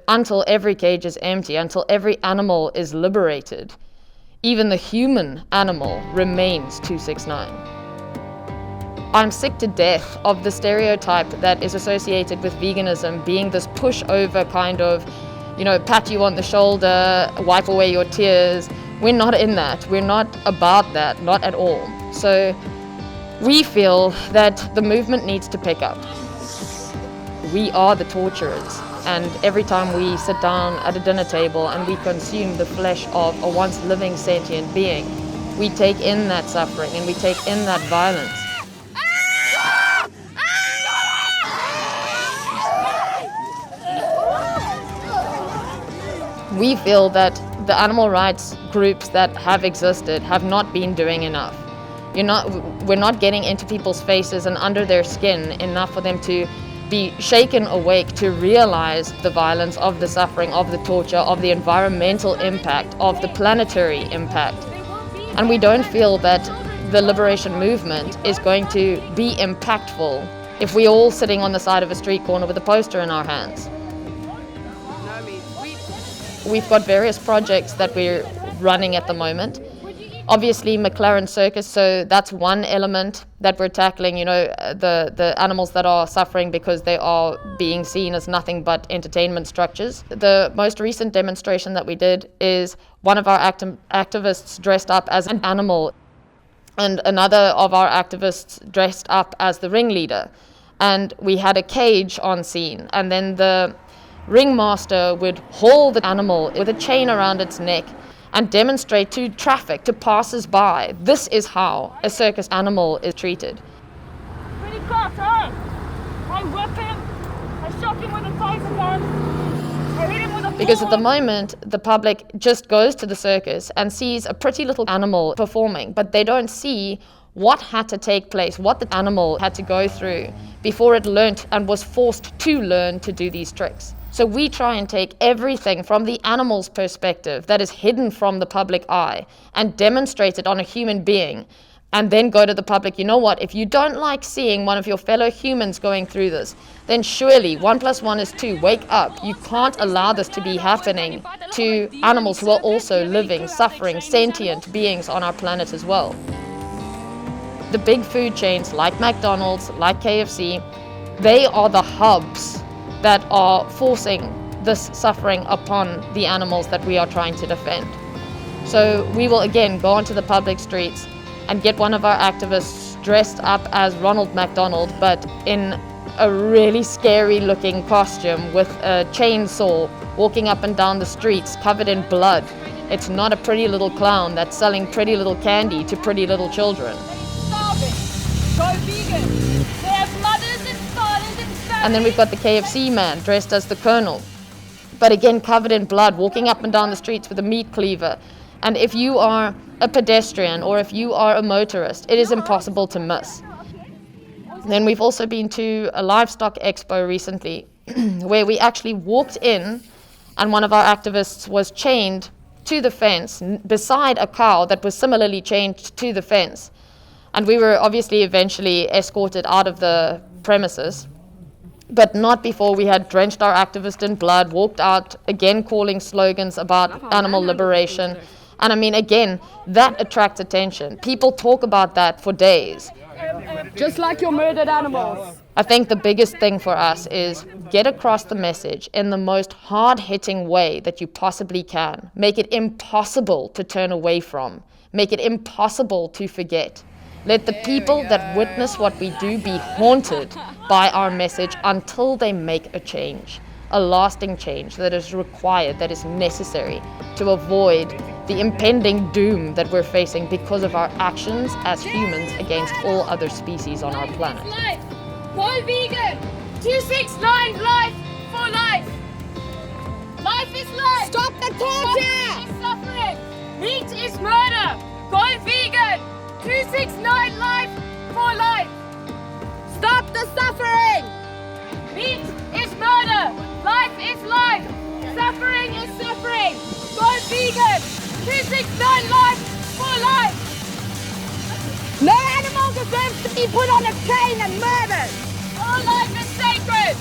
until every cage is empty, until every animal is liberated, even the human animal remains 269. I'm sick to death of the stereotype that is associated with veganism being this pushover kind of, pat you on the shoulder, wipe away your tears. We're not in that. We're not about that, not at all. So we feel that the movement needs to pick up. We are the torturers, and every time we sit down at a dinner table and we consume the flesh of a once living sentient being, we take in that suffering and we take in that violence. We feel that the animal rights groups that have existed have not been doing enough. We're not getting into people's faces and under their skin enough for them to be shaken awake to realize the violence of the suffering, of the torture, of the environmental impact, of the planetary impact. And we don't feel that the liberation movement is going to be impactful if we're all sitting on the side of a street corner with a poster in our hands. We've got various projects that we're running at the moment. Obviously, McLaren Circus, so that's one element that we're tackling, the animals that are suffering because they are being seen as nothing but entertainment structures. The most recent demonstration that we did is one of our activists dressed up as an animal, and another of our activists dressed up as the ringleader. And we had a cage on scene, and then the ringmaster would haul the animal with a chain around its neck and demonstrate to traffic, to passers-by, this is how a circus animal is treated. Pretty close, eh? I whip him, I shock him with a Tyson gun, I hit him with a Because at the moment, the public just goes to the circus and sees a pretty little animal performing, but they don't see what had to take place, what the animal had to go through before it learnt and was forced to learn to do these tricks. So we try and take everything from the animal's perspective that is hidden from the public eye and demonstrate it on a human being, and then go to the public, if you don't like seeing one of your fellow humans going through this, then surely 1 + 1 is 2, wake up. You can't allow this to be happening to animals who are also living, suffering, sentient beings on our planet as well. The big food chains like McDonald's, like KFC, they are the hubs that are forcing this suffering upon the animals that we are trying to defend. So we will again go onto the public streets and get one of our activists dressed up as Ronald McDonald, but in a really scary looking costume with a chainsaw, walking up and down the streets covered in blood. It's not a pretty little clown that's selling pretty little candy to pretty little children. Go vegan. They have mothers and fathers and families. And then we've got the KFC man dressed as the Colonel, but again covered in blood, walking up and down the streets with a meat cleaver. And if you are a pedestrian or if you are a motorist, it is impossible to miss. Then we've also been to a livestock expo recently where we actually walked in and one of our activists was chained to the fence beside a cow that was similarly chained to the fence. And we were obviously eventually escorted out of the premises, but not before we had drenched our activist in blood, walked out, again calling slogans about animal liberation. And I mean, again, that attracts attention. People talk about that for days. Just like your murdered animals. I think the biggest thing for us is get across the message in the most hard-hitting way that you possibly can. Make it impossible to turn away from. Make it impossible to forget. Let the people that witness what we do be haunted by our message until they make a change, a lasting change that is required, that is necessary to avoid the impending doom that we're facing because of our actions as humans against all other species on our planet. Life. Go vegan. 269 life for life. Life is life. Stop the torture. Suffering is suffering. Meat is murder. Go vegan. 269 life for life. Stop the suffering. Meat is murder. Life is life. Suffering is suffering. Go vegan. 269 life for life. No animal deserves to be put on a chain and murdered. All life is sacred.